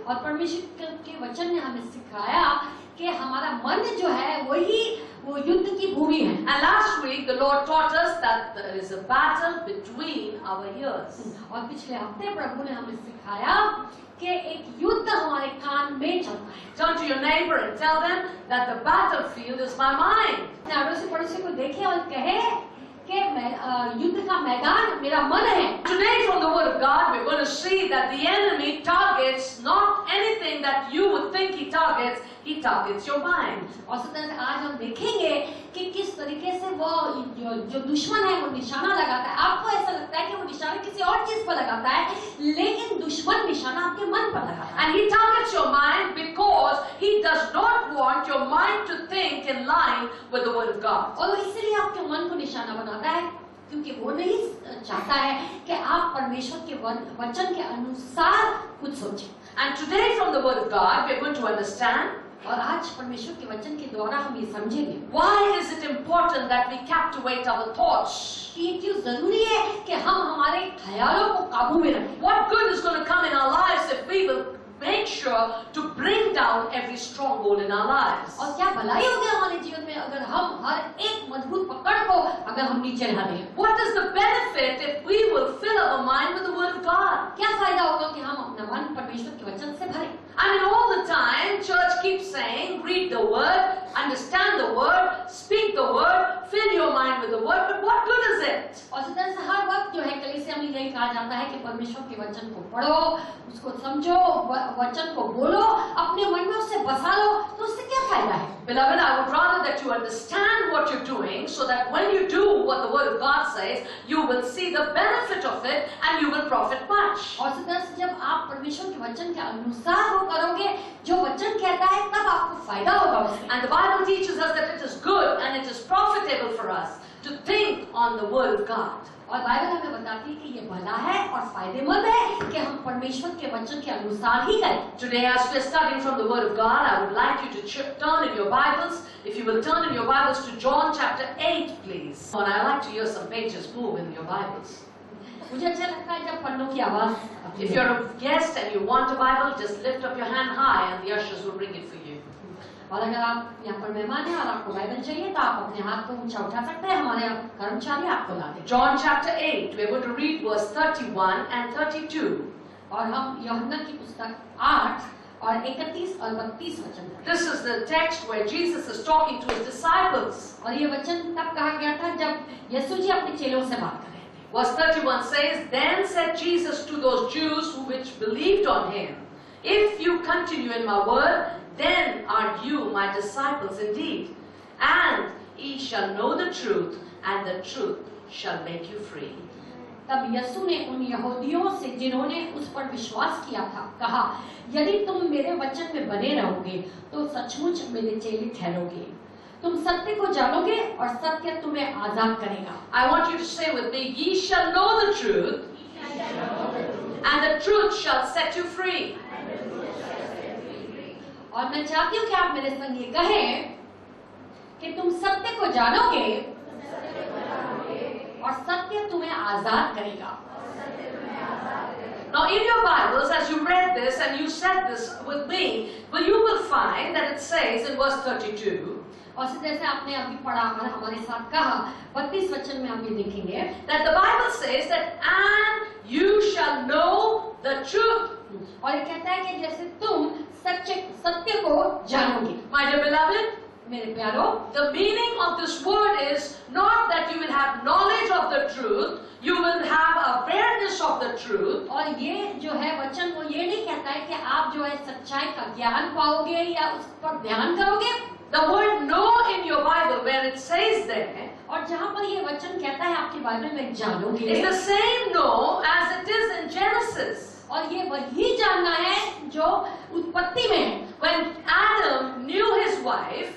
और परमेश्वर के वचन ने हमें सिखाया कि हमारा मन जो है वही वो युद्ध की भूमि है। And last week the Lord taught us that there is a battle between our ears. और पिछले हफ्ते प्रभु ने हमें सिखाया कि एक युद्ध हमारे कान में चलता है। Turn to your neighbor and tell them that the battlefield is my mind. अड़ोसी पड़ोसी को देखे और कहे कि युद्ध का मैदान मेरा मन है। Today from the word of God we're going to see that the enemy targets not anything that you would think he targets your mind. और आज हम देखेंगे कि किस तरीके से वो जो दुश्मन है वो निशाना लगाता है। आपको ऐसा लगता है कि वो निशाना किसी और चीज पर लगाता है, लेकिन दुश्मन निशाना आपके मन पर लगाता है। And he targets your mind because he does not want your mind to think in line with the word of God. और इसलिए आपके मन को निशाना बनाता है क्योंकि वो नहीं चाहता है कि आप परमेश्वर के वचन के अनुसार कुछ सोचें। And today from the word of God we are going to understand, और आज परमेश्वर के वचन के द्वारा हम ये समझेंगे why is it important that we captivate our thoughts? कि क्यों जरूरी है कि हम हमारे ख्यालों को काबू में रखें। What good is going to come in our lives if we will make sure to bring down every stronghold in our lives? और क्या भलाई होगी हमारे जीवन में अगर हम हर एक मजबूत पकड़ को अगर हम नीचे ला दें। What is the benefit if we will fill our mind with the word of God? क्या फायदा होगा कि हम अपना मन परमेश्वर के वचन से भरें। I mean, all the time church keeps saying read the word, understand the word, speak the word, fill your mind with the word, but what good is it? और इस तरह से हर वक्त जो है कलीसिया में यही कहा जाता है कि परमेश्वर के वचन को पढ़ो, उसको समझो, वचन को बोलो, अपने मन में उससे बसा लो, तो उससे क्या फायदा है? Beloved, I would rather that you understand what you're doing so that when you do what the word of God says, you will see the benefit of it and you will profit much. और इस तरह से जब आप परमेश्वर के वचन के अनुसार वो करोगे जो वचन कहता है तब आपको फायदा होगा उससे। And the Bible teaches us that it is good and it is profitable for us to think on the word of God. और बाइबल हमें बताती है कि ये भला है और फायदेमंद है कि हम परमेश्वर के वचन के अनुसार ही करें। Today, as we are studying from the word of God, I would like you to turn in your Bibles. If you will turn in your Bibles to John chapter 8, please. And I like to hear some pages move in your Bibles. मुझे अच्छा लगता है जब पन्नों की आवाज। If you're a guest and you want a Bible, just lift up your hand high and the ushers will bring it for you. और अगर आप यहाँ पर मेहमान हैं और आपको बाइबल चाहिए तो आप अपने हाथ को ऊंचा उठा सकते हैं, हमारे कर्मचारी आपको ला देंगे। John chapter 8, we're going to read verse 31 and 32. और हम यूहन्ना की पुस्तक 8 और 31 और 32 वचन। This is the text where Jesus is talking to his disciples. और ये वचन तब कहा गया था जब यीशु जी अपने चेलों से बात कर रहे थे। Verse 31 says, Then said Jesus to those Jews which believed on him, If you continue in my word, then are you my disciples indeed, and ye shall know the truth, and the truth shall make you free. तब यीशु ने उन यहूदियों से जिन्होंने उस पर विश्वास किया था कहा, यदि तुम मेरे वचन में बने रहोगे तो सचमुच मेरे चेले ठहरोगे, तुम सत्य को जानोगे और सत्य तुम्हें आजाद करेगा। I want you to say with me, ye shall know the truth, and the truth shall set you free. और मैं चाहती हूँ कि आप मेरे संग ये कहें कि तुम सत्य को जानोगे और सत्य तुम्हें आजाद करेगा। Now in your Bibles, as you read this and you said this with me, well, you will find that it says in verse 32, और इसी तरह से आपने अभी पढ़ा और हमारे साथ कहा 32 वचन में हम ये देखेंगे that the Bible says that and you shall know the truth. और ये कहता है कि जैसे तुम सत्य को जानोगे। My dear beloved, मेरे प्यारो, the meaning of this word is not that you will have knowledge of the truth, you will have awareness of the truth. और ये जो है वचन वो ये नहीं कहता है कि आप जो है सच्चाई का ज्ञान पाओगे या उस पर ध्यान करोगे। The word know in your Bible, where it says there, और जहाँ पर ये वचन कहता है आपकी बाइबल में जानोगे, is the same know as it is in Genesis. और ये वही जानना है जो उत्पत्ति में है। When Adam knew his wife,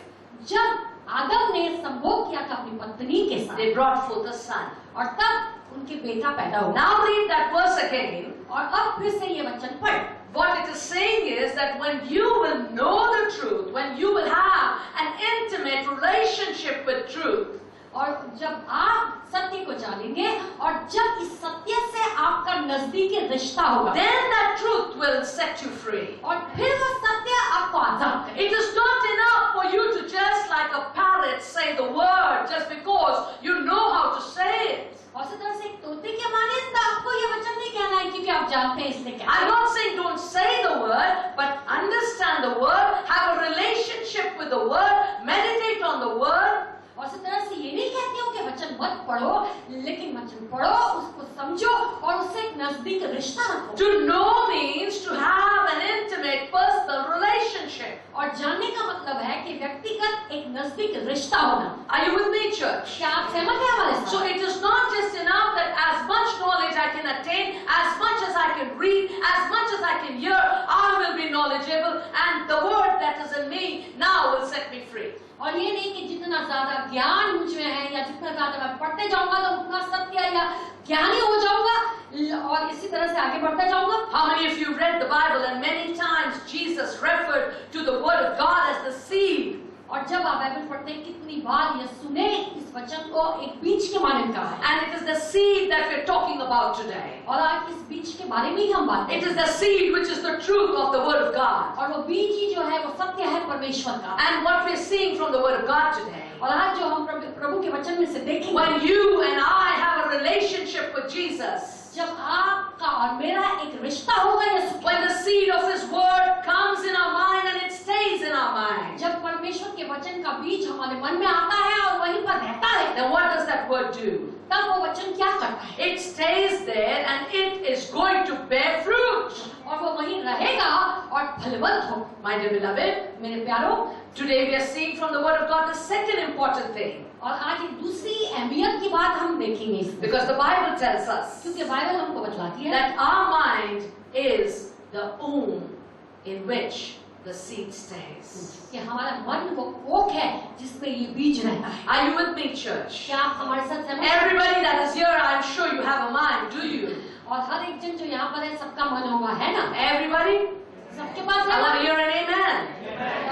जब आदम ने संभोग किया था अपनी पत्नी के साथ, they brought forth a son. और तब उनके बेटा पैदा हुआ। Now read that verse again. और अब फिर से ये वचन पढ़। What it is saying is that when you will know the truth, when you will have an intimate relationship with truth, और जब आप सत्य को जानेंगे और जब इस सत्य से आपका नजदीकी रिश्ता होगा, then that truth will set you free. और फिर वो सत्य आपको आजाद करेगा। It is not enough for you to just like a parrot say the word just because you know how to say it. और इसी तरह से एक तोते के मानिंदा आपको ये वचन नहीं कहना है क्योंकि आप जानते हैं इसलिए कहना है। I'm not saying don't say the word, but understand the word, have a relationship with the word, meditate on the word. और इसी तरह से ये नहीं कहती हूँ कि वचन मत पढ़ो, लेकिन वचन पढ़ो, उसको समझो और उससे एक नजदीक रिश्ता रखो। To know means to have an intimate personal relationship. और जानने का मतलब है कि व्यक्तिगत एक नजदीक रिश्ता होना। Are you with me, church? क्या आप सहमत हैं हमारे साथ? So it is not just enough that as much knowledge I can attain, as much as I can read, as much as I can hear, I will be knowledgeable, and the word that is in me now will set me free. और ये नहीं कि जितना ज्यादा ज्ञान मुझ में है या जितना ज्यादा मैं पढ़ते जाऊंगा तो उतना सत्य या ज्ञानी हो जाऊंगा और इसी तरह से आगे बढ़ता जाऊंगा। How many of you read the Bible and many times Jesus referred to the word of God as the seed? और जब आप बाइबल पढ़ते हैं कितनी बार यीशु ने इस वचन को एक बीज के मानंद कहा है। And it is the seed that we're talking about today. और आज इस बीज के बारे में ही हम बात It करें। is the seed which is the truth of the word of God. और वो बीज ही जो है वो सत्य है परमेश्वर का। And what we're seeing from the word of God today. और आज जो हम प्रभु के वचन में से देखेंगे, When you and I have a relationship with Jesus, जब आपका और मेरा एक रिश्ता होगा यीशु के, when the seed of His word comes in our mind and it stays in our mind, जब परमेश्वर के वचन का बीज हमारे मन में आता है और वहीं पर रहता है, then what does that word do? तब वो वचन क्या करता है? It stays there and it is going to bear fruit. और वो वहीं रहेगा और फलवंत हो। My dear beloved, मेरे प्यारों, today we are seeing from the word of God the second important thing. और आज एक दूसरी अहमियत की बात हम देखेंगे इसमें, Because the Bible tells us क्योंकि बाइबल हमको बतलाती है that our mind is the womb in which the seed stays. कि हमारा मन वो कोख है जिसमें ये बीज रहता है। Are you with me, church? क्या आप हमारे साथ सहमत हैं? Everybody that is here, I'm sure you have a mind, do you? और हर एक जन जो यहाँ पर है सबका मन होगा, है ना? Everybody? सबके पास I है want to ना? hear an amen.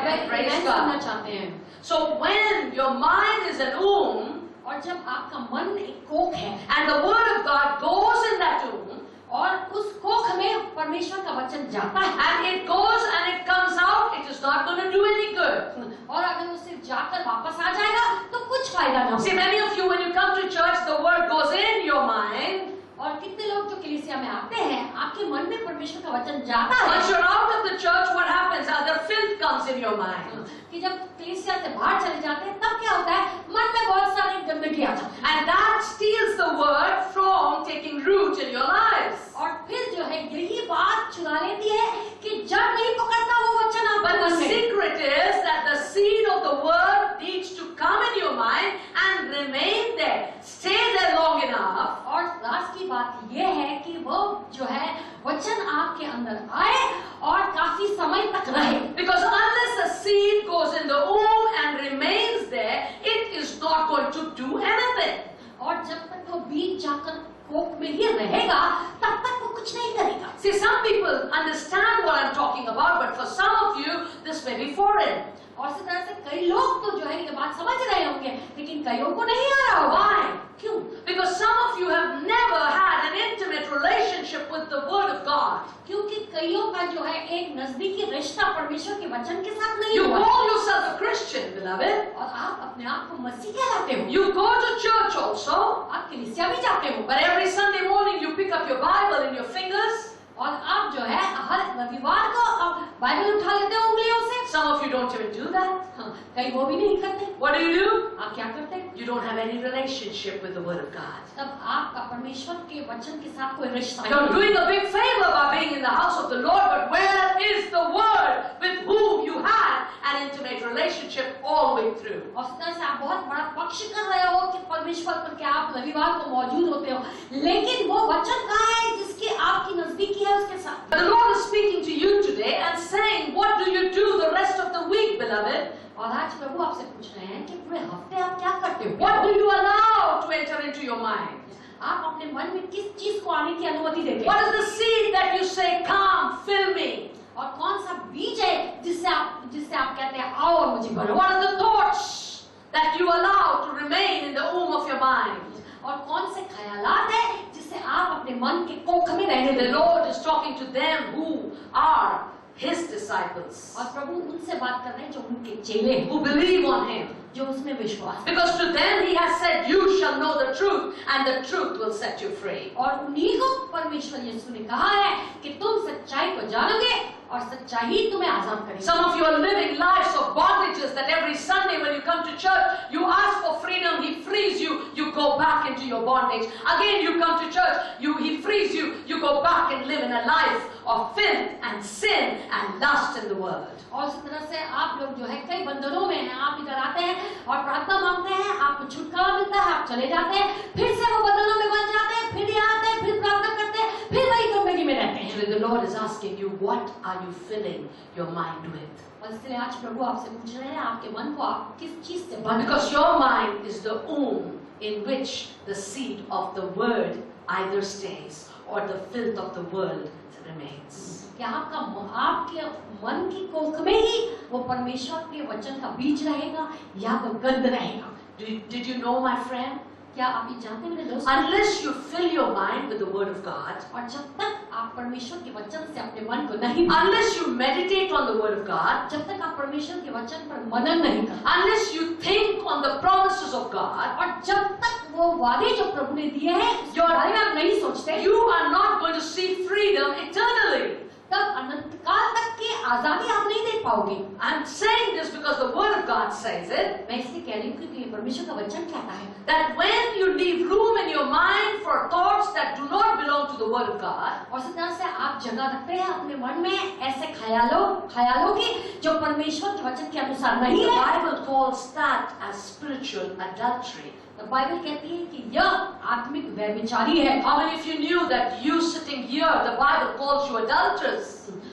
अब एक Praise amen God. सुनना चाहते हैं। So when your mind is an womb और जब आपका मन एक कोख है and the word of God goes in that womb और उस कोख में परमेश्वर का वचन जाता है and it goes and it comes out, it is not going to do any good. और अगर उसे जाकर वापस आ जाएगा तो कुछ फायदा ना See, हो। many of you, when you come to church, the word goes in your mind. और कितने लोग जो कलीसिया में आते हैं आपके मन में परमेश्वर का वचन जाता है, Once you're out of the church, what happens? The filth comes in your mind. कि जब कलीसिया से बाहर चले जाते हैं तब क्या होता है, मन में बहुत सारी गंदगी आ जाती है And that steals the word from taking root in your lives. और फिर जो है यही बात चुरा लेती है कि जब नहीं पकड़ता वो वचन But आपके the मन में। secret is that the seed of the word needs to come in your mind and remain there. Stay there long enough. और राज की बात ये है कि वो जो है वचन आपके अंदर आए और काफी समय तक रहे। Because unless the seed goes in the womb and remains there, it is not going to do anything. और जब तक वो बीज जाकर कोख में ही रहेगा तब तक वो कुछ नहीं करेगा। See, some people understand what I'm talking about, but for some of you, this may be foreign. और इसी तरह से कई लोग तो जो है ये बात समझ रहे होंगे लेकिन कईयों को नहीं आ रहा होगा। Why? क्यों? Because some of you have never had an intimate relationship with the Word of God. क्योंकि कईयों का जो है एक नजदीकी रिश्ता परमेश्वर के वचन के साथ नहीं You हुआ। call yourself a Christian, beloved. और आप अपने आप को मसीह कहलाते हो, You go to church also, आप कलीसिया भी जाते हो, but every Sunday morning you pick up your Bible in your fingers. और आप जो है हर रविवार को आप बाइबल उठा लेते हो उंगलियों से। Some of you don't even do that. हाँ, कई वो भी नहीं करते। What do? आप क्या करते हैं? You don't have any relationship with the Word of God. तब आपका परमेश्वर के वचन के साथ कोई रिश्ता You're नहीं है। doing a big favor by being in the house of the Lord, but where is the Word with whom you had an intimate relationship all the way through? और इस तरह से आप बहुत बड़ा पक्ष कर रहे हो कि परमेश्वर पर क्या आप रविवार को मौजूद होते हो, लेकिन वो वचन कहाँ है जिसकी आपकी नजदीकी है उसके साथ। But the Lord is speaking to you today and saying, what do you do the rest of the week, beloved? और आज प्रभु आपसे पूछ रहे हैं कि पूरे हफ्ते आप क्या करते हो? What do you allow to enter into your mind? आप अपने मन में किस चीज को आने की अनुमति देते हैं? What is the seed that you say, come, fill me? और कौन सा बीज है जिससे आप कहते हैं आओ और मुझे भरो? What are the thoughts that you allow to remain in the womb of your mind? और कौन से ख्यालात है जिससे आप अपने मन के कोख में रहने The देते हैं? Lord is talking to them who are His disciples, और प्रभु उनसे बात कर रहे हैं जो उनके चेले हैं, who believe on Him. जो उसमें विश्वास है। Because to them He has said, you shall know the truth, and the truth will set you free. और उन्हीं को परमेश्वर यीशु ने कहा है कि तुम सच्चाई को जानोगे और सच्चाई तुम्हें आजाद करेगी। Some of you are living lives of bondages that every Sunday when you come to church, you ask for freedom, He frees you, you go back into your bondage. Again you come to church, He frees you, you go back and live in a life of filth and sin and lust in the world. और इस तरह से आप लोग जो है कई बंधनों में हैं, आप इधर आते हैं और प्रार्थना मांगते हैं, आपको छुटकारा मिलता है, आप चले जाते हैं, फिर से वो बंधनों में बन जाते हैं, फिर यहाँ आते हैं, फिर प्रार्थना करते हैं, फिर वही गंदगी में रहते हैं। Actually, the Lord is asking you, what are you filling your mind with? और इसलिए आज प्रभु आपसे पूछ रहे हैं आपके मन को आप किस चीज से भर, Because your mind is the womb in which the seed of the word either stays or the filth of the world remains. कि आपके मन की कोख में ही वो परमेश्वर के वचन का बीज रहेगा या वो गंध रहेगा। Did you know, my friend? क्या आप ये जानते हैं मेरे दोस्त? Unless you fill your mind with the word of God, और जब तक आप परमेश्वर के वचन से अपने मन को नहीं, unless you meditate on the word of God, जब तक आप परमेश्वर के वचन पर मनन नहीं करते, unless you think on the promises of God, और जब तक वो वादे जो प्रभु ने दिए हैं उसके बारे में आप नहीं सोचते, you are not going to see freedom eternally. तब अनंत काल तक की आजादी आप नहीं देख पाओगे। I'm saying this because the word of God says it, मैं इसलिए कह रही हूँ क्योंकि परमेश्वर का वचन कहता है that when you leave room in your mind for thoughts that do not belong to the word of God, और इस तरह से आप जगह रखते हैं अपने मन में ऐसे ख्यालों की जो परमेश्वर के वचन के अनुसार नहीं the है। Bible calls that as spiritual adultery. तो बाइबल कहती है कि यह आत्मिक व्यभिचारी है। How many of you knew that you sitting here, the Bible calls you adulterers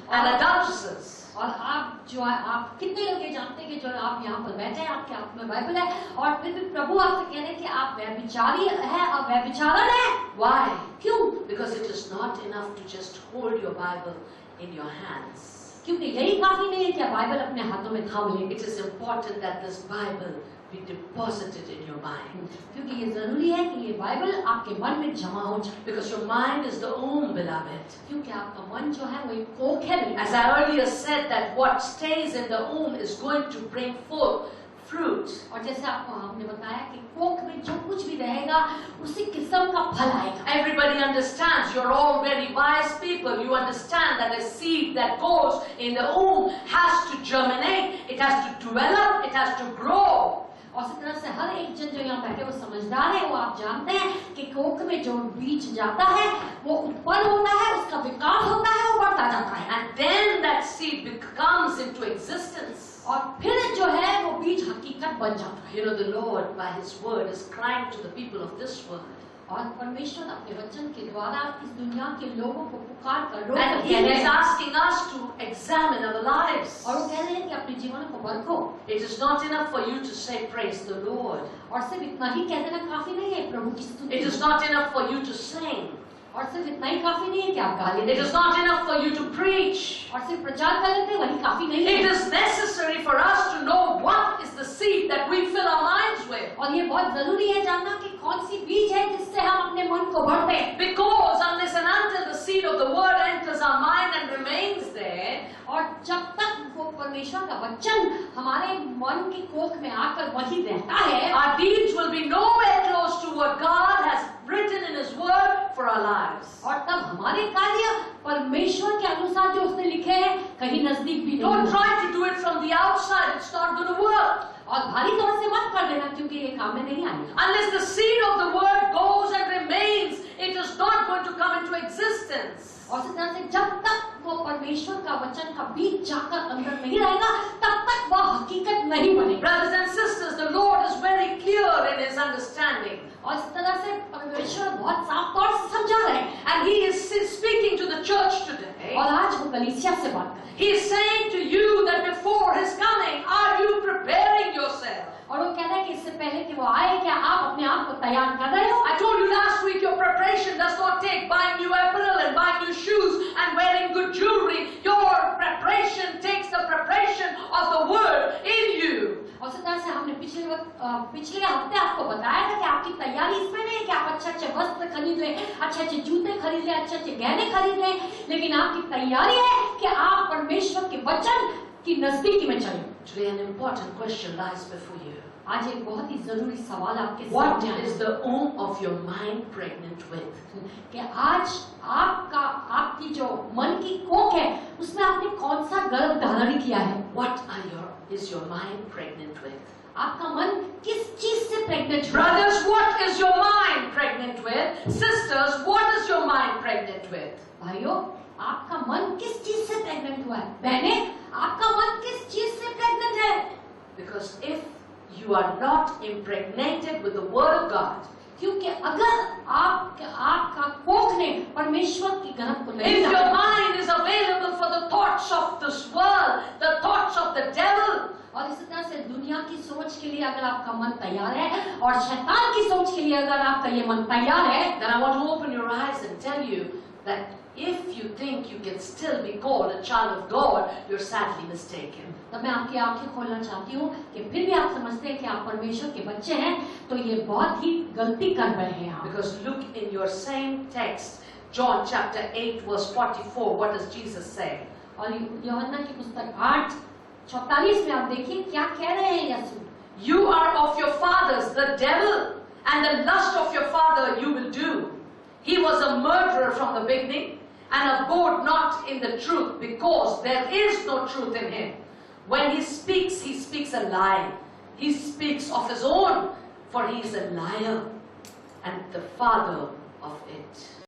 and adulteresses? और आप जो है आप कितने लोग ये जानते हैं कि जो आप यहाँ पर बैठे हैं आपके हाथ में बाइबल है और फिर भी प्रभु आपसे कह रहे हैं कि आप व्यभिचारी है और व्यभिचारन है। Why? क्यों? Because it is not enough to just hold your Bible in your hands. क्योंकि यही काफी नहीं है कि आप बाइबल अपने हाथों में थाम लें। It is important that this Bible be deposited in your mind. क्योंकि ये जरूरी है कि ये बाइबल आपके मन में जमा हो जाए। Because your mind is the womb, beloved. क्योंकि आपका मन जो है वो एक कोख है। As I earlier said, that what stays in the womb is going to bring forth fruit. और जैसे आपको हमने बताया कि कोख में जो कुछ भी रहेगा उसी किस्म का फल आएगा। Everybody understands. You're all very wise people. You understand that a seed that goes in the womb has to germinate. It has to develop. It has to grow. और इस तरह से हर एक जन जो यहाँ बैठे वो समझदार है, वो आप जानते हैं कि कोख में जो बीज जाता है वो उत्पन्न होता है, उसका विकास होता है, वो बढ़ता जाता है। And then that seed comes into existence. और फिर जो है वो बीज हकीकत बन जाता है। You know, the Lord by His word is crying to the people of this world. और परमेश्वर अपने वचन के द्वारा इस दुनिया के लोगों को पुकार कर रो And कर He कह रहे is हैं, asking us to examine our lives. और वो कह रहे हैं कि अपने जीवन को परखो। It is not enough for you to say praise the Lord. और सिर्फ इतना ही कह देना काफी नहीं है प्रभु की स्तुति। It is not enough for you to sing. और सिर्फ इतना ही काफी नहीं है कि आप गा लेते It is not enough for you to preach. और सिर्फ प्रचार कर लेते वही काफी नहीं It है। is necessary for us to know what is the seed that we fill our minds with. और ये बहुत जरूरी है जानना कि कौन सी बीज है जिससे हम अपने मन को भरते हैं। Because unless and until the seed of the word enters our mind and remains there, और जब तक वो परमेश्वर का वचन हमारे मन की कोख में आकर वही रहता है, our deeds will be nowhere close to what God has written in His word for our lives. और तब हमारे कार्य परमेश्वर के अनुसार जो उसने लिखे हैं कहीं नजदीक भी नहीं Don't होंगे। try to do it from the outside. It's not going to work. और भारी तौर से मत कर देना क्योंकि ये काम में नहीं आएगा। Unless the seed of the word goes and remains, it is not going to come into existence. और इस तरह से जब तक वो परमेश्वर का वचन का बीज जाकर अंदर नहीं रहेगा तब तक वह हकीकत नहीं बनेगी। Brothers and sisters, the Lord is very clear in His understanding. और इस तरह से परमेश्वर बहुत साफ तौर से समझा रहे हैं। And He is speaking to the church today. और आज वो कलीसिया से बात करें। He is saying to you that before His coming, are you preparing yourself? और वो कहता है कि इससे पहले कि वो आए क्या आप अपने आप को तैयार कर रहे हो? I told you last week, your preparation does not take buying new apparel and buying new shoes and wearing good jewelry. Your preparation takes the preparation of the word in you. और इस तरह से हमने पिछले वक्त पिछले हफ्ते आपको बताया था कि आपकी तैयारी इसमें नहीं है कि आप अच्छे वस्त्र खरीद लें, अच्छे जूते खरीद लें, अच्छे गहने खरीद लें, लेकिन आपकी तैयारी है कि आप परमेश्वर के वचन की नजदीकी में चलें। Today an important question lies before you. आज एक बहुत ही जरूरी सवाल आपके What सामने is the womb of your mind pregnant with? कि आज आपकी जो मन की कोख है उसमें आपने कौन सा गर्भ धारण किया है? What is your mind pregnant with? आपका मन किस चीज से प्रेग्नेंट है? Brothers, what is your mind pregnant with? Sisters, what is your mind pregnant with? भाइयों, आपका मन किस चीज से प्रेग्नेंट हुआ है? बहने, आपका मन किस चीज से प्रेग्नेंट है? Because if you are not impregnated with the word of God, क्योंकि अगर आपका कोख ने परमेश्वर की गर्भ को नहीं if your डाला, mind is available for the thoughts of this world, the thoughts of the devil, और इसी तरह से दुनिया की सोच के लिए अगर आपका मन तैयार है और शैतान की सोच के लिए अगर आपका ये मन तैयार है, then I want to open your eyes and tell you that if you think you can still be called a child of God, you're sadly mistaken. तब मैं आपकी आंखें खोलना चाहती हूँ कि फिर भी आप समझते हैं कि आप परमेश्वर के बच्चे हैं, तो ये बहुत ही गलती कर रहे हैं आप। Because look in your same text, John chapter 8 verse 44, what does Jesus say? और यूहन्ना की पुस्तक 8:44 में आप देखिए क्या कह रहे हैं यीशु। You are of your fathers, the devil, and the lust of your father you will do. He was a murderer from the beginning, and abode not in the truth, because there is no truth in him. When he speaks a lie. He speaks of his own, for he is a liar and the father of it.